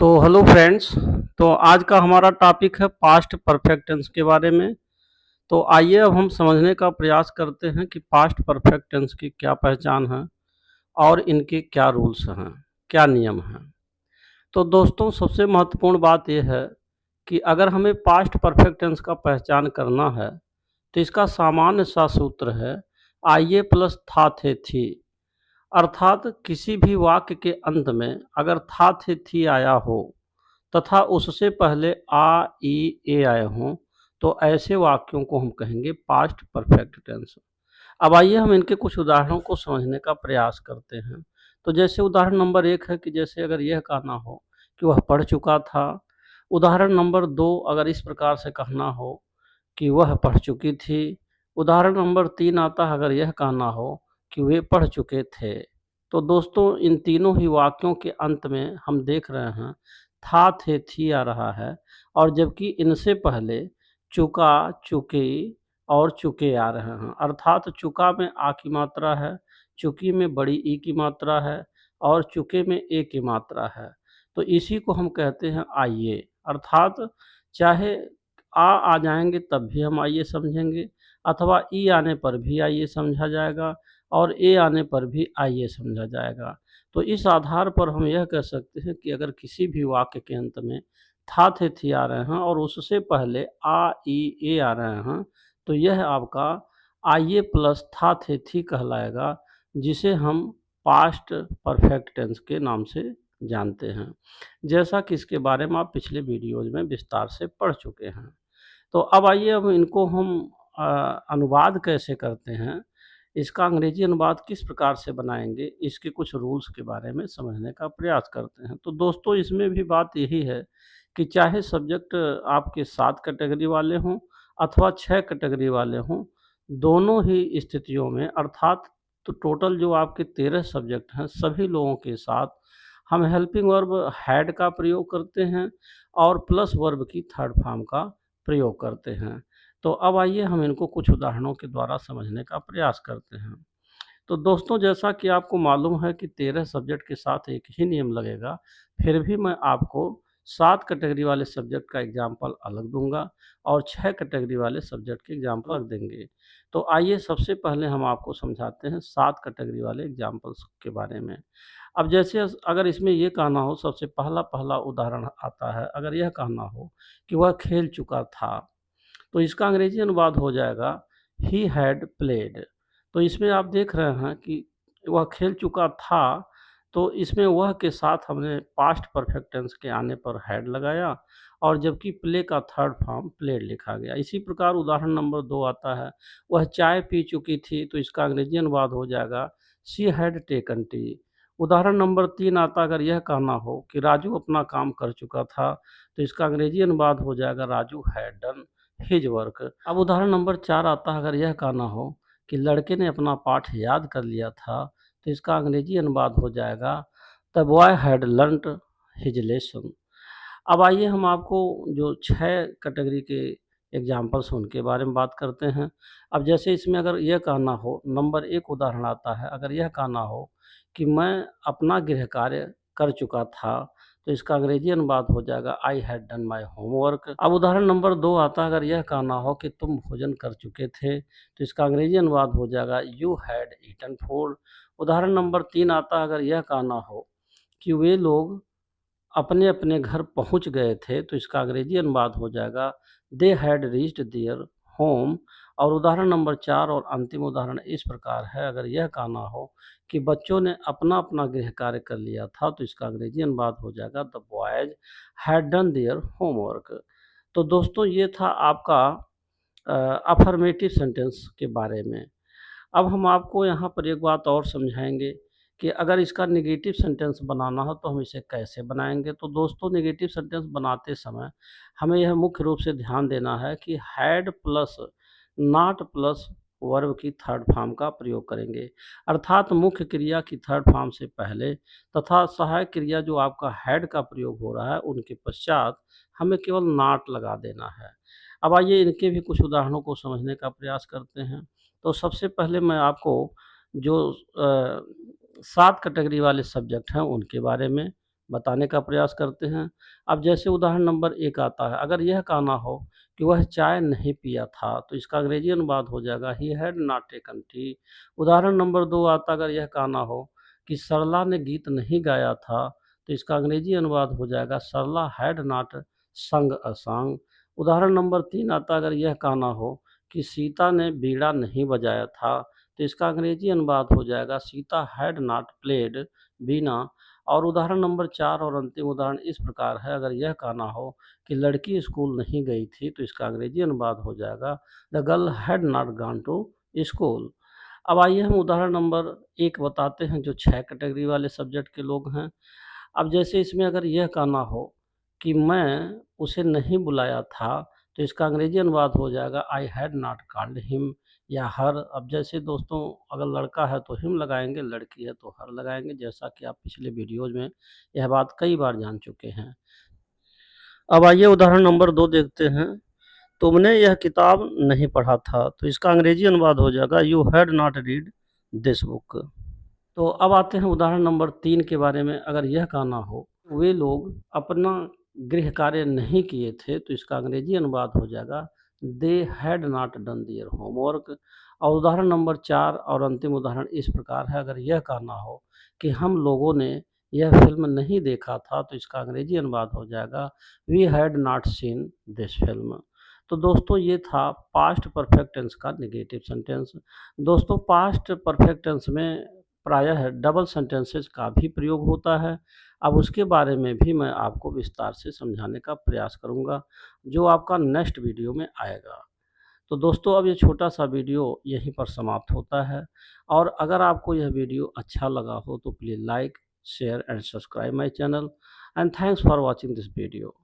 तो hello friends. तो आज का हमारा टॉपिक है पास्ट परफेक्ट टेंस के बारे में। तो आइए अब हम समझने का प्रयास करते हैं कि पास्ट परफेक्ट टेंस की क्या पहचान है और इनके क्या रूल्स हैं, क्या नियम हैं। तो दोस्तों, सबसे महत्वपूर्ण बात यह है कि अगर हमें पास्ट परफेक्ट टेंस का पहचान करना है तो इसका सामान्य सा सूत्र है आइए प्लस था थे थी। अर्थात किसी भी वाक्य के अंत में अगर था थे थी आया हो तथा उससे पहले आ, ई, ए आए हों तो ऐसे वाक्यों को हम कहेंगे पास्ट परफेक्ट टेंस। अब आइए हम इनके कुछ उदाहरणों को समझने का प्रयास करते हैं। तो जैसे उदाहरण नंबर 1 है कि जैसे अगर यह कहना हो कि वह पढ़ चुका था। उदाहरण नंबर 2 अगर इस प्रकार से कहना हो कि वह पढ़ चुकी थी। उदाहरण नंबर 3 आता है अगर यह कहना हो कि वे पढ़ चुके थे। तो दोस्तों, इन तीनों ही वाक्यों के अंत में हम देख रहे हैं था थे थी आ रहा है, और जबकि इनसे पहले चुका, चुकी और चुके आ रहे हैं। अर्थात चुका में आ की मात्रा है, चुकी में बड़ी ई की मात्रा है और चुके में ए की मात्रा है। तो इसी को हम कहते हैं आइए। अर्थात चाहे आ जाएंगे तब भी हम आइए समझेंगे, अथवा ई आने पर भी आइए समझा जाएगा और ए आने पर भी आइए समझा जाएगा। तो इस आधार पर हम यह कह सकते हैं कि अगर किसी भी वाक्य के अंत में था थे थी आ रहे हैं और उससे पहले आ, ई, ए आ रहे हैं तो यह आपका आइए प्लस था थे थी कहलाएगा, जिसे हम पास्ट परफेक्ट टेंस के नाम से जानते हैं, जैसा कि इसके बारे में आप पिछले वीडियोज में विस्तार से पढ़ चुके हैं। तो अब आइए, अब इनको हम अ, अनुवाद कैसे करते हैं, इसका अंग्रेजी अनुवाद किस प्रकार से बनाएंगे, इसके कुछ रूल्स के बारे में समझने का प्रयास करते हैं। तो दोस्तों, इसमें भी बात यही है कि चाहे सब्जेक्ट आपके 7 कैटेगरी वाले हों अथवा 6 कैटेगरी वाले हों, दोनों ही स्थितियों में अर्थात तो टोटल जो आपके 13 सब्जेक्ट हैं, सभी लोगों के साथ हम हेल्पिंग वर्ब हैड का प्रयोग करते हैं और प्लस वर्ब की थर्ड फॉर्म का प्रयोग करते हैं। तो अब आइए हम इनको कुछ उदाहरणों के द्वारा समझने का प्रयास करते हैं। तो दोस्तों, जैसा कि आपको मालूम है कि 13 सब्जेक्ट के साथ एक ही नियम लगेगा, फिर भी मैं आपको 7 कैटेगरी वाले सब्जेक्ट का एग्जाम्पल अलग दूंगा और 6 कैटेगरी वाले सब्जेक्ट के एग्जाम्पल अलग देंगे। तो आइए सबसे पहले हम आपको समझाते हैं 7 कैटेगरी वाले एग्जाम्पल्स के बारे में। अब जैसे अगर इसमें ये कहना हो, सबसे पहला पहला उदाहरण आता है, अगर यह कहना हो कि वह खेल चुका था, तो इसका अंग्रेजी अनुवाद हो जाएगा ही हैड प्लेड। तो इसमें आप देख रहे हैं कि वह खेल चुका था, तो इसमें वह के साथ हमने पास्ट परफेक्ट टेंस के आने पर हैड लगाया और जबकि प्ले का थर्ड फॉर्म प्लेड लिखा गया। इसी प्रकार उदाहरण नंबर 2 आता है, वह चाय पी चुकी थी, तो इसका अंग्रेजी अनुवाद हो जाएगा शी हैड टेकन टी। उदाहरण नंबर 3 आता, अगर यह कहना हो कि राजू अपना काम कर चुका था, तो इसका अंग्रेजी अनुवाद हो जाएगा Raju had done his work. अब उदाहरण नंबर 4 आता है, अगर यह कहना हो कि लड़के ने अपना पाठ याद कर लिया था, तो इसका अंग्रेजी अनुवाद हो जाएगा the boy had learned his lesson. अब आइए हम आपको जो 6 कैटेगरी के एग्जाम्पल्स हैं उनके बारे में बात करते हैं। अब जैसे इसमें अगर यह कहना हो, नंबर 1 उदाहरण आता है, अगर यह कहना हो कि मैं अपना गृह कार्य कर चुका था, तो इसका अंग्रेजी अनुवाद हो जाएगा I had done my homework. अब उदाहरण नंबर 2 आता है, अगर यह कहना हो कि तुम भोजन कर चुके थे, तो इसका अंग्रेजी अनुवाद हो जाएगा यू हैड ईटन फूड। उदाहरण नंबर 3 आता है, अगर यह कहना हो कि वे लोग अपने अपने घर पहुंच गए थे, तो इसका अंग्रेजी अनुवाद हो जाएगा they had reached their home. और उदाहरण नंबर 4 और अंतिम उदाहरण इस प्रकार है, अगर यह कहना हो कि बच्चों ने अपना अपना गृह कार्य कर लिया था, तो इसका अंग्रेजी अनुवाद हो जाएगा the boys had done their homework. तो दोस्तों, ये था आपका अफर्मेटिव सेंटेंस के बारे में। अब हम आपको यहाँ पर एक बात और समझाएंगे कि अगर इसका नेगेटिव सेंटेंस बनाना हो तो हम इसे कैसे बनाएंगे। तो दोस्तों, नेगेटिव सेंटेंस बनाते समय हमें यह मुख्य रूप से ध्यान देना है कि had plus not plus verb की थर्ड फॉर्म का प्रयोग करेंगे। अर्थात मुख्य क्रिया की थर्ड फॉर्म से पहले तथा सहायक क्रिया जो आपका हैड का प्रयोग हो रहा है उनके पश्चात हमें केवल नॉट लगा देना है। अब आइए इनके भी कुछ उदाहरणों को समझने का प्रयास करते हैं। तो सबसे पहले मैं आपको जो 7 कैटेगरी वाले सब्जेक्ट हैं उनके बारे में बताने का प्रयास करते हैं। अब जैसे उदाहरण नंबर 1 आता है, अगर यह कहना हो कि वह चाय नहीं पिया था, तो इसका अंग्रेजी अनुवाद हो जाएगा he had not taken T. उदाहरण नंबर 2 आता, अगर यह कहना हो कि सरला ने गीत नहीं गाया था, तो इसका अंग्रेजी अनुवाद हो जाएगा सरला हैड नॉट संग अ सॉन्ग। उदाहरण नंबर 3 आता, अगर यह कहना हो कि सीता ने बीड़ा नहीं बजाया था, तो इसका अंग्रेजी अनुवाद हो जाएगा सीता हैड नॉट प्लेड बीना। और उदाहरण नंबर 4 और अंतिम उदाहरण इस प्रकार है, अगर यह कहना हो कि लड़की स्कूल नहीं गई थी, तो इसका अंग्रेजी अनुवाद हो जाएगा the girl had not gone to school. अब आइए हम उदाहरण नंबर 1 बताते हैं, जो 6 कैटेगरी वाले सब्जेक्ट के लोग हैं। अब जैसे इसमें अगर यह कहना हो कि मैं उसे नहीं बुलाया था, तो इसका अंग्रेजी अनुवाद हो जाएगा I had not called him या हर। अब जैसे दोस्तों, अगर लड़का है तो हिम लगाएंगे, लड़की है तो हर लगाएंगे, जैसा कि आप पिछले वीडियोज में यह बात कई बार जान चुके हैं। अब आइए उदाहरण नंबर 2 देखते हैं। तुमने यह किताब नहीं पढ़ा था, तो इसका अंग्रेजी अनुवाद हो जाएगा you had not read this book. तो अब आते हैं उदाहरण नंबर 3 के बारे में। अगर यह कहना हो वे लोग अपना गृह कार्य नहीं किए थे, तो इसका अंग्रेजी अनुवाद हो जाएगा they had not done their homework. और उदाहरण नंबर 4 और अंतिम उदाहरण इस प्रकार है, अगर यह कहना हो कि हम लोगों ने यह फिल्म नहीं देखा था, तो इसका अंग्रेजी अनुवाद हो जाएगा we had not seen this film. तो दोस्तों, ये था पास्ट परफेक्ट टेंस का नेगेटिव सेंटेंस। दोस्तों, पास्ट परफेक्ट टेंस में प्रायः डबल सेंटेंसेस का भी प्रयोग होता है। अब उसके बारे में भी मैं आपको विस्तार से समझाने का प्रयास करूंगा, जो आपका नेक्स्ट वीडियो में आएगा। तो दोस्तों, अब ये छोटा सा वीडियो यहीं पर समाप्त होता है। और अगर आपको यह वीडियो अच्छा लगा हो तो please like, share and subscribe my channel, and thanks for watching this video.